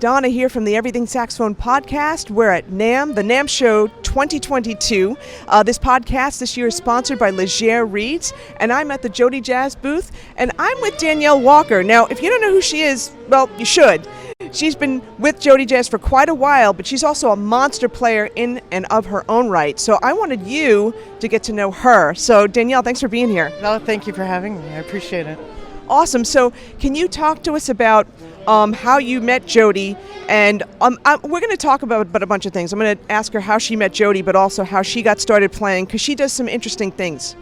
Donna here from the Everything Saxophone podcast. We're at NAMM, the NAMM Show 2022. This podcast this year is sponsored by Legere Reeds, and I'm at the JodyJazz booth, and I'm with Danielle Walker. Now, if you don't know who she is, well, you should. She's been with JodyJazz for quite a while, but she's also a monster player in and of her own right. So I wanted you to get to know her. So Danielle, thanks for being here. No, thank you for having me. I appreciate it. Awesome. So can you talk to us about how you met Jody? And we're going to talk about a bunch of things. I'm going to ask her how she met Jody, but also how she got started playing, because she does some interesting things.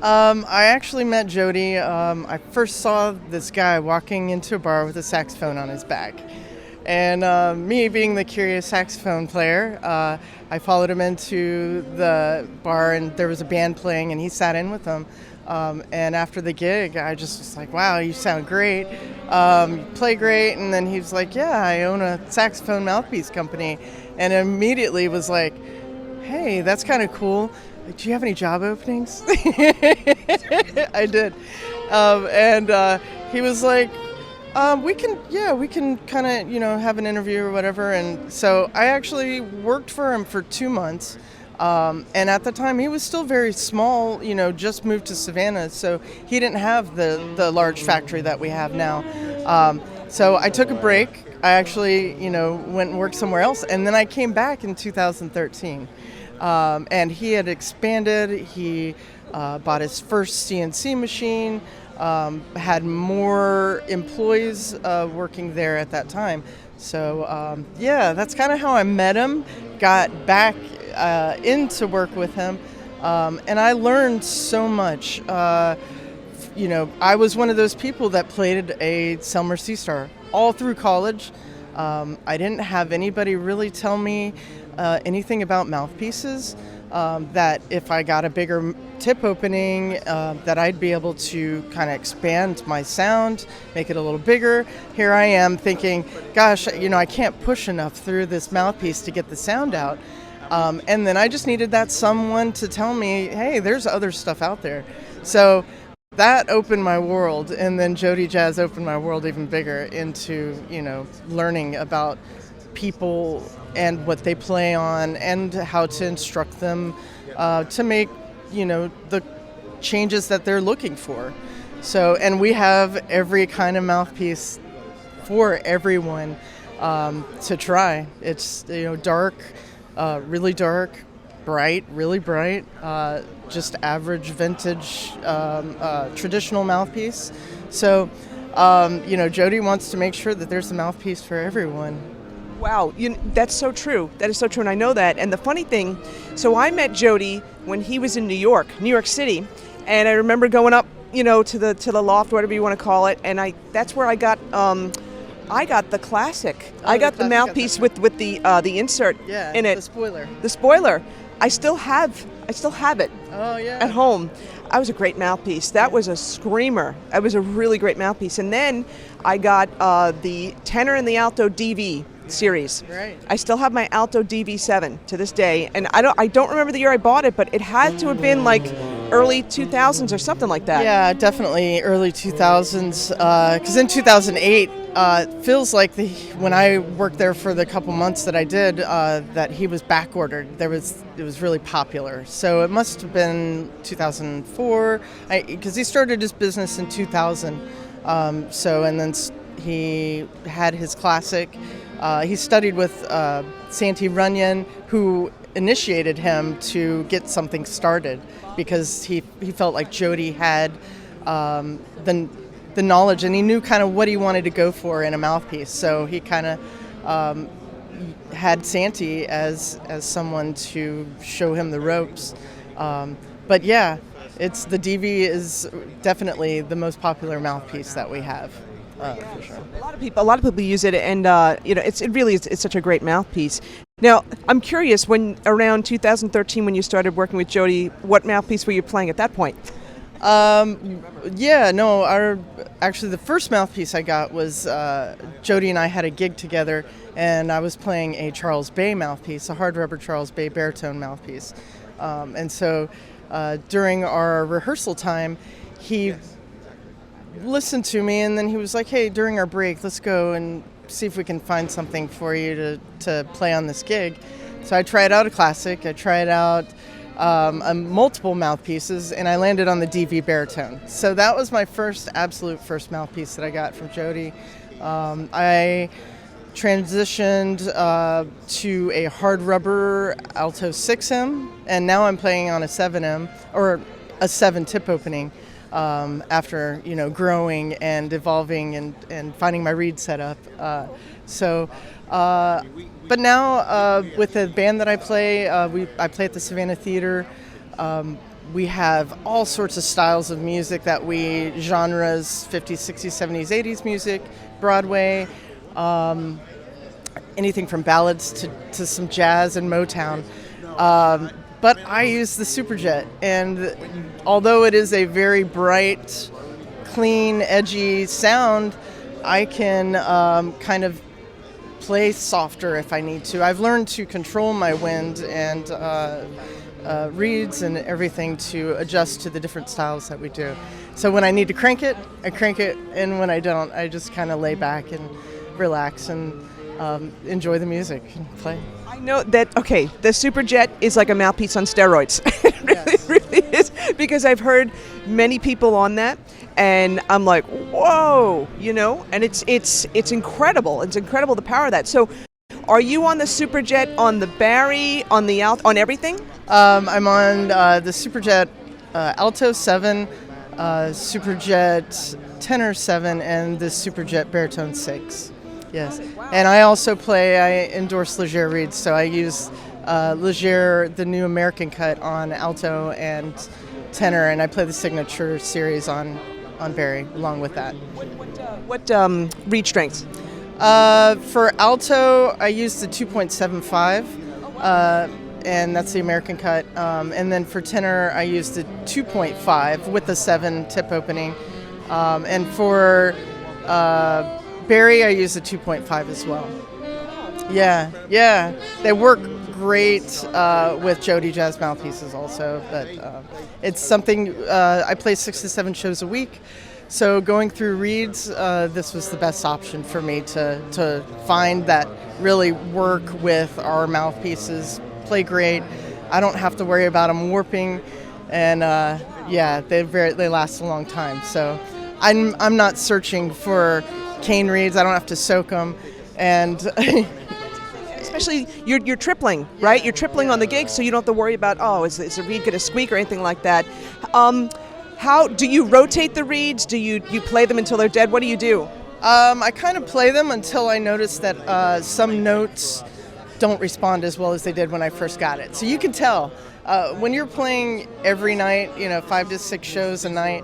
I actually met Jody. I first saw this guy walking into a bar with a saxophone on his back. And me being the curious saxophone player, I followed him into the bar, and there was a band playing, and he sat in with them. And after the gig, I just was like, wow, you sound great, you play great. And then he was like, yeah, I own a saxophone mouthpiece company. And immediately was like, hey, that's kind of cool. Like, do you have any job openings? I did. And he was like, we can kind of, have an interview or whatever. And so I actually worked for him for 2 months. And at the time, he was still very small, just moved to Savannah, so he didn't have the large factory that we have now. So I took a break. I actually, went and worked somewhere else, and then I came back in 2013. And he had expanded. He bought his first CNC machine, had more employees working there at that time. So, that's kind of how I met him, got back into work with him, and I learned so much. I was one of those people that played a Selmer C-Star all through college. I didn't have anybody really tell me anything about mouthpieces, that if I got a bigger tip opening, that I'd be able to kind of expand my sound, make it a little bigger. Here I am thinking, gosh, I can't push enough through this mouthpiece to get the sound out. And then I just needed that someone to tell me, hey, there's other stuff out there. So that opened my world, and then JodyJazz opened my world even bigger into, learning about people and what they play on and how to instruct them to make, the changes that they're looking for. So, and we have every kind of mouthpiece for everyone to try. It's, dark, really dark, bright, really bright, just average vintage traditional mouthpiece. So, Jody wants to make sure that there's a mouthpiece for everyone. Wow, that's so true. That is so true, and I know that. And the funny thing, so I met Jody when he was in New York City, and I remember going up, to the loft, whatever you want to call it, and that's where I got the classic. I got the mouthpiece with the insert in it. The spoiler. I still have it. Oh yeah. At home. That was a great mouthpiece. That was a screamer. That was a really great mouthpiece. And then I got the Tenor and the Alto DV series. Right. I still have my Alto DV7 to this day, and I don't remember the year I bought it, but it had to have been like early 2000s or something like that. Yeah, definitely early 2000s. Because in 2008, it feels like when I worked there for the couple months that I did, that he was back ordered. It was really popular. So it must have been 2004, because he started his business in 2000. And then he had his classic. He studied with Santi Runyon, who initiated him to get something started, because he felt like Jody had the knowledge, and he knew kind of what he wanted to go for in a mouthpiece. So he kind of had Santi as someone to show him the ropes. But yeah, the DV is definitely the most popular mouthpiece that we have. For sure. A lot of people use it, and it's such a great mouthpiece. Now, I'm curious, when around 2013, when you started working with Jody, what mouthpiece were you playing at that point? Actually the first mouthpiece I got was Jody and I had a gig together, and I was playing a Charles Bay mouthpiece, a hard rubber Charles Bay baritone mouthpiece. And so during our rehearsal time, he listened to me, and then he was like, hey, during our break, let's go and see if we can find something for you to play on this gig. So I tried out a classic. I tried out multiple mouthpieces, and I landed on the DV baritone. So that was my absolute first mouthpiece that I got from Jody. I transitioned to a hard rubber Alto 6M, and now I'm playing on a 7M, or a 7 tip opening, after growing and evolving and finding my reed setup. But now with the band that I play, I play at the Savannah Theatre. We have all sorts of styles of music genres, 50s, 60s, 70s, 80s music, Broadway, anything from ballads to some jazz and Motown. But I use the SuperJet, and although it is a very bright, clean, edgy sound, I can kind of play softer if I need to. I've learned to control my wind and reeds and everything to adjust to the different styles that we do. So when I need to crank it, I crank it, and when I don't, I just kind of lay back and relax and enjoy the music and play. I know that, okay, the SuperJet is like a mouthpiece on steroids. It really is, because I've heard many people on that, and I'm like, whoa, and it's incredible. It's incredible, the power of that. So are you on the SuperJet, on the Bari, on the Alto, on everything? I'm on the SuperJet Alto 7, SuperJet Tenor 7, and the SuperJet Baritone 6. Yes, and I also I endorse Legere Reeds, so I use Legere, the new American cut, on Alto and Tenor, and I play the signature series on Bari along with that. What reed strengths? For Alto, I use the 2.75, and that's the American cut, and then for Tenor, I use the 2.5 with the 7 tip opening, and for Bari, I use the 2.5 as well. Yeah. They work great with JodyJazz Mouthpieces also, but it's something, I play 6 to 7 shows a week, so going through reeds, this was the best option for me to find that really work with our mouthpieces, play great. I don't have to worry about them warping, and they last a long time. So I'm not searching for cane reeds. I don't have to soak them, and especially you're tripling, right? You're tripling on the gig, so you don't have to worry about is a reed going to squeak or anything like that. How do you rotate the reeds? Do you play them until they're dead? What do you do? I kind of play them until I notice that some notes don't respond as well as they did when I first got it. So you can tell when you're playing every night, 5 to 6 shows a night.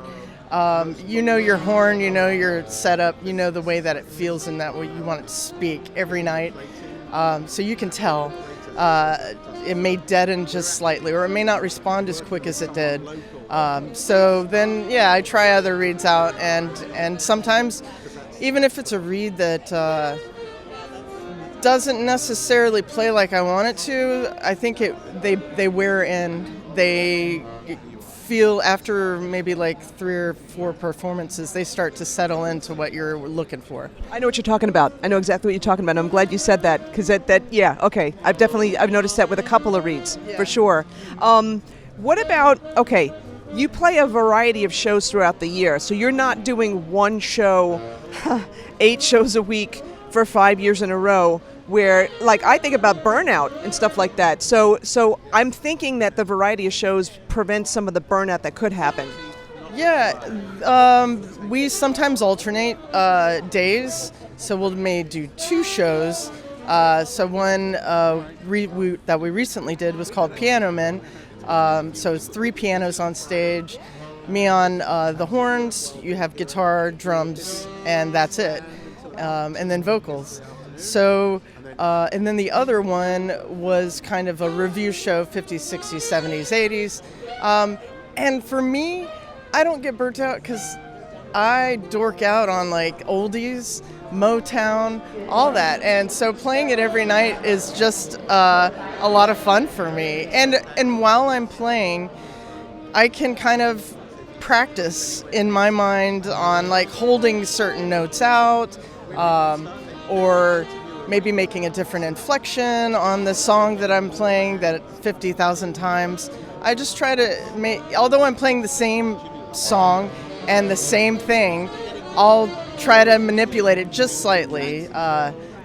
Your horn, your setup, the way that it feels and that way you want it to speak every night. So you can tell it may deaden just slightly, or it may not respond as quick as it did. So then, I try other reeds out, and sometimes, even if it's a reed that doesn't necessarily play like I want it to, I think they wear in. They feel after maybe like 3 or 4 performances, they start to settle into what you're looking for. I know what you're talking about. I know exactly what you're talking about. I'm glad you said that, because okay. I've noticed that with a couple of reeds, for sure. What about, you play a variety of shows throughout the year, so you're not doing one show, 8 shows a week for 5 years in a row, where, like, I think about burnout and stuff like that. So I'm thinking that the variety of shows prevents some of the burnout that could happen. Yeah, we sometimes alternate days, so we may do 2 shows. So one that we recently did was called Piano Men. So it's 3 pianos on stage, me on the horns, you have guitar, drums, and that's it, and then vocals. So, and then the other one was kind of a review show, 50s, 60s, 70s, 80s. And for me, I don't get burnt out because I dork out on like oldies, Motown, all that. And so playing it every night is just a lot of fun for me. And while I'm playing, I can kind of practice in my mind on like holding certain notes out, or maybe making a different inflection on the song that I'm playing that 50,000 times. I just try to make, although I'm playing the same song and the same thing, I'll try to manipulate it just slightly.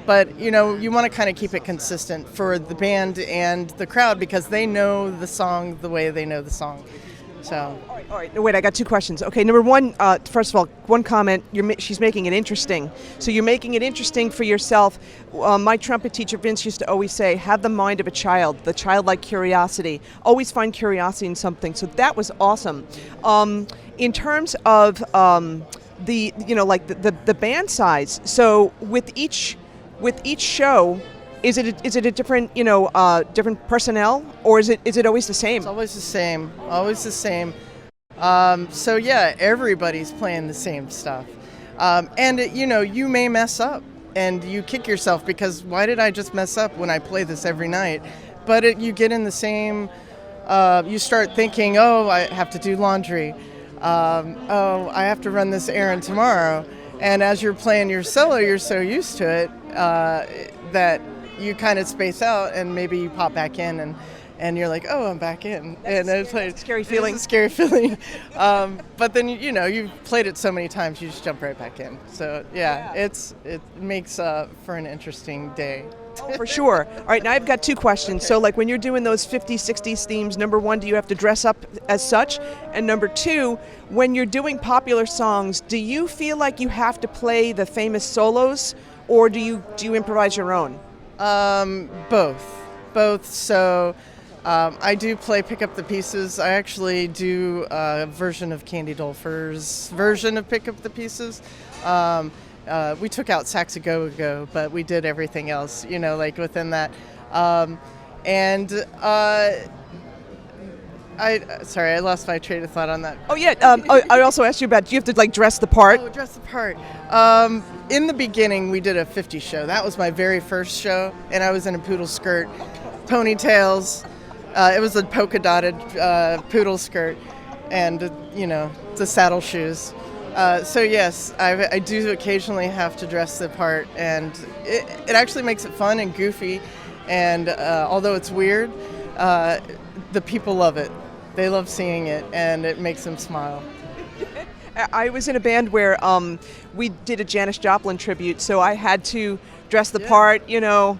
But, you know, you want to kind of keep it consistent for the band and the crowd because they know the song the way they know the song. So. All right. No, wait, I got two questions. Okay, number one, first of all, one comment, she's making it interesting. So you're making it interesting for yourself. My trumpet teacher, Vince, used to always say, have the mind of a child, the childlike curiosity. Always find curiosity in something. So that was awesome. In terms of the band size, so with each show, is it a different, different personnel, or is it always the same? It's always the same. Always the same. So yeah, everybody's playing the same stuff. And you may mess up and you kick yourself because why did I just mess up when I play this every night? But you get in the same. You start thinking, oh, I have to do laundry. Oh, I have to run this errand tomorrow. And as you're playing your solo, you're so used to it that you kind of space out, and maybe you pop back in, and you're like, oh, I'm back in. And it's like a scary feeling. It's a scary feeling. But then you've played it so many times, you just jump right back in. So yeah. It makes for an interesting day. Oh, for sure. All right, now I've got two questions. So like when you're doing those 50s, 60s themes, number one, do you have to dress up as such? And number two, when you're doing popular songs, do you feel like you have to play the famous solos, or do you improvise your own? Both. So I do Pick Up the Pieces. I actually do a version of Candy Dulfer's version of Pick Up the Pieces. We took out Sax a Go, but we did everything else, like within that. I lost my train of thought on that. Oh yeah, I also asked you about, do you have to dress the part? Oh, dress the part. In the beginning, we did a 50 show. That was my very first show, and I was in a poodle skirt, ponytails. It was a polka dotted poodle skirt, and the saddle shoes. So yes, I do occasionally have to dress the part, and it actually makes it fun and goofy. And although it's weird, the people love it. They love seeing it, and it makes them smile. I was in a band where we did a Janis Joplin tribute, so I had to dress the part. I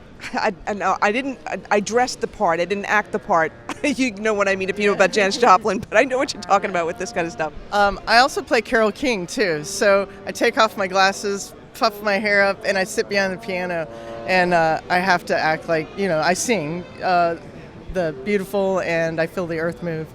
dressed the part. I didn't act the part. You know what I mean if you know about Janis Joplin, but I know what you're talking about with this kind of stuff. I also play Carole King too, so I take off my glasses, puff my hair up, and I sit behind the piano, and I have to act like I sing the beautiful and I feel the earth move.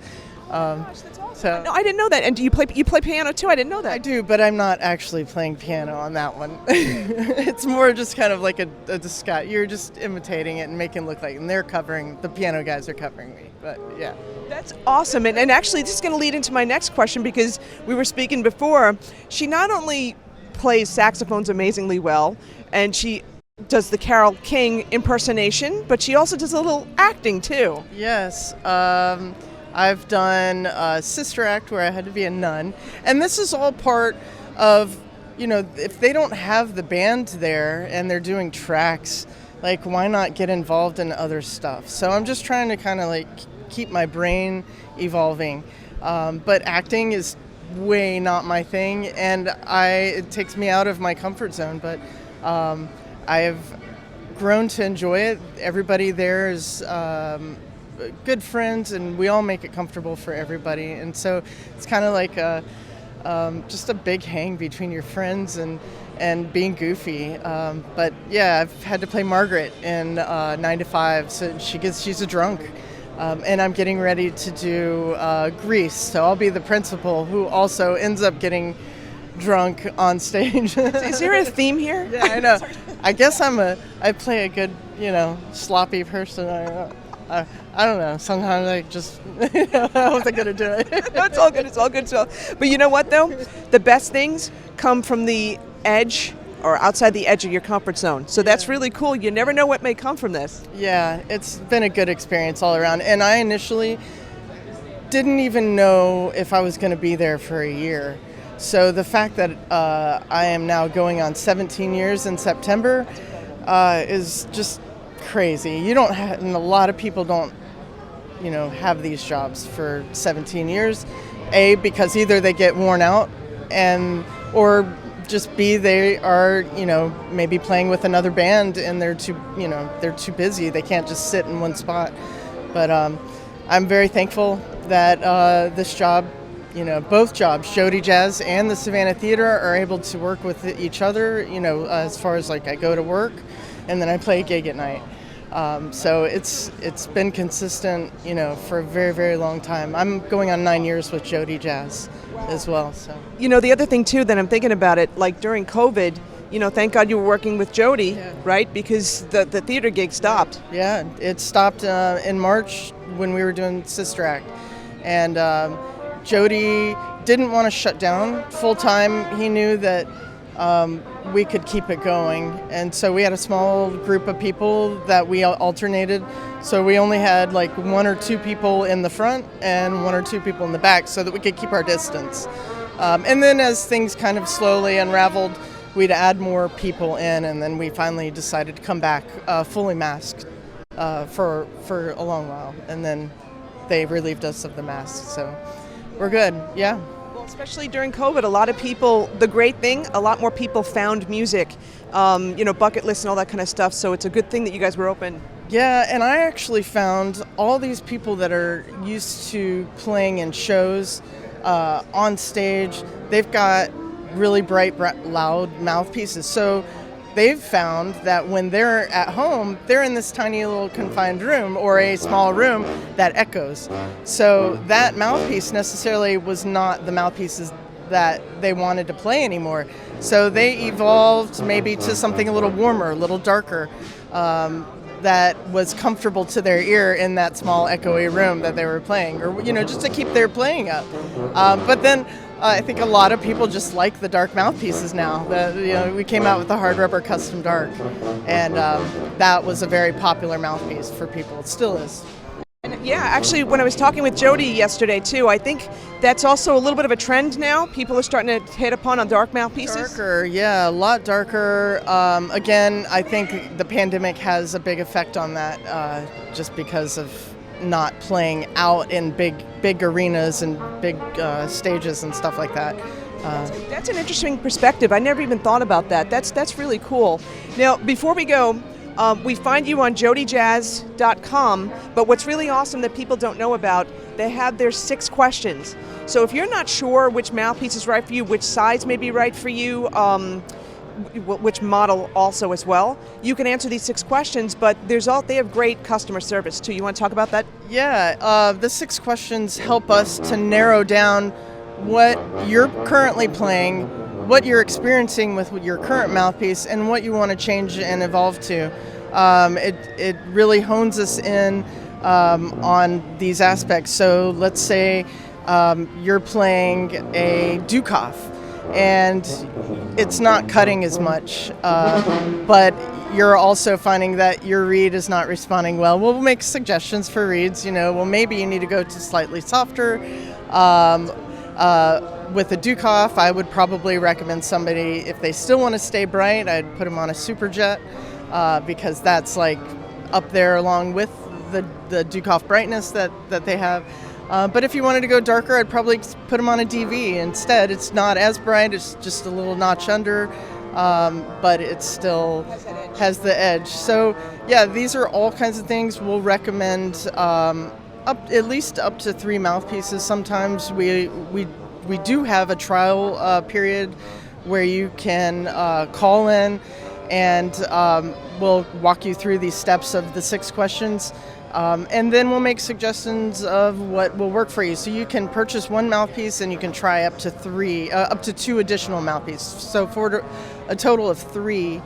So no, I didn't know that. And do you play piano too? I didn't know that. I do, but I'm not actually playing piano on that one. It's more just kind of like a disguise. You're just imitating it and making it look like, and the piano guys are covering me. But yeah. That's awesome. And actually, this is going to lead into my next question, because we were speaking before. She not only plays saxophones amazingly well, and she does the Carole King impersonation, but she also does a little acting too. Yes. I've done a sister act where I had to be a nun. And this is all part of, if they don't have the band there and they're doing tracks, like why not get involved in other stuff? So I'm just trying to kind of keep my brain evolving. But acting is way not my thing, and it takes me out of my comfort zone. But I have grown to enjoy it. Everybody there is good friends, and we all make it comfortable for everybody, and so it's kind of like just a big hang between your friends and being goofy. But yeah, I've had to play Margaret in 9 to 5, so she's a drunk, and I'm getting ready to do Grease, so I'll be the principal who also ends up getting drunk on stage. Is there a theme here? Yeah, I know. I guess I play a good sloppy person. I don't know. Sometimes I just I wasn't gonna do it. No, it's all good. It's all good. So, but you know what though? The best things come from the edge or outside the edge of your comfort zone. So that's really cool. You never know what may come from this. Yeah, it's been a good experience all around. And I initially didn't even know if I was going to be there for a year. So the fact that I am now going on 17 years in September is just crazy. You don't have, and a lot of people don't, have these jobs for 17 years. A, because either they get worn out, or just B, they are, maybe playing with another band and they're too busy. They can't just sit in one spot. But I'm very thankful that this job, both jobs, JodyJazz and the Savannah Theatre, are able to work with each other, as far as like I go to work and then I play a gig at night. So it's been consistent, for a very, very long time. I'm going on 9 years with JodyJazz as well. So the other thing too that I'm thinking about it, like during COVID, thank God you were working with Jody, right? Because the theater gig stopped. Yeah, it stopped in March when we were doing Sister Act, and Jody didn't want to shut down full time. He knew that we could keep it going, and so we had a small group of people that we alternated. So we only had like 1 or 2 people in the front and 1 or 2 people in the back, so that we could keep our distance. And then as things kind of slowly unraveled, we'd add more people in, and then we finally decided to come back fully masked for a long while, and then they relieved us of the masks, so we're good. Yeah. Especially during COVID, a lot of people, the great thing, a lot more people found music, bucket lists and all that kind of stuff. So it's a good thing that you guys were open. Yeah, and I actually found all these people that are used to playing in shows on stage, they've got really bright, loud mouthpieces. So they've found that when they're at home, they're in this tiny little confined room or a small room that echoes. So that mouthpiece necessarily was not the mouthpieces that they wanted to play anymore. So they evolved maybe to something a little warmer, a little darker, that was comfortable to their ear in that small echoey room that they were playing, or just to keep their playing up. But then I think a lot of people just like the dark mouthpieces now. We came out with the hard rubber custom dark, and that was a very popular mouthpiece for people. It still is. And yeah, actually, when I was talking with Jody yesterday too, I think that's also a little bit of a trend now. People are starting to hit upon on dark mouthpieces. Darker, yeah, a lot darker. Again, I think the pandemic has a big effect on that, just because of not playing out in big arenas and big stages and stuff like that. That's an interesting perspective. I never even thought about that. That's really cool. Now, before we go, we find you on JodyJazz.com, but what's really awesome that people don't know about, they have their 6 questions. So if you're not sure which mouthpiece is right for you, which size may be right for you, which model also as well, you can answer these 6 questions, but they have great customer service too. You want to talk about that? Yeah, the 6 questions help us to narrow down what you're currently playing, what you're experiencing with your current mouthpiece, and what you want to change and evolve to. It really hones us in on these aspects. So let's say you're playing a Dukoff and it's not cutting as much, but you're also finding that your reed is not responding well. We'll make suggestions for reeds, maybe you need to go to slightly softer. With a Dukoff, I would probably recommend somebody, if they still want to stay bright, I'd put them on a SuperJet, because that's like up there along with the Dukoff brightness that they have. But if you wanted to go darker, I'd probably put them on a DV instead. It's not as bright, it's just a little notch under, but it still has the edge. So yeah, these are all kinds of things. We'll recommend at least up to 3 mouthpieces. Sometimes we do have a trial period where you can call in, and we'll walk you through these steps of the 6 questions. And then we'll make suggestions of what will work for you. So you can purchase 1 mouthpiece and you can try up to 2 additional mouthpieces. So for a total of 3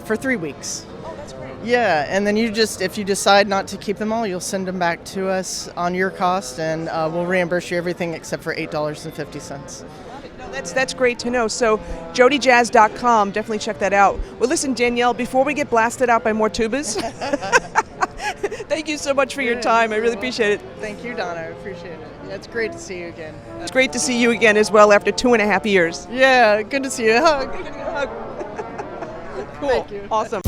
for 3 weeks. Oh, that's great. Yeah, and then if you decide not to keep them all, you'll send them back to us on your cost, and we'll reimburse you everything except for $8.50. That's great to know. So JodyJazz.com, definitely check that out. Well, listen, Danielle, before we get blasted out by more tubas, thank you so much for your time. I really appreciate it. Thank you, Donna. I appreciate it. Yeah. It's great to see you again. It's great to see you again as well after 2.5 years. Yeah, good to see you. Hug. Cool. Thank you. Awesome.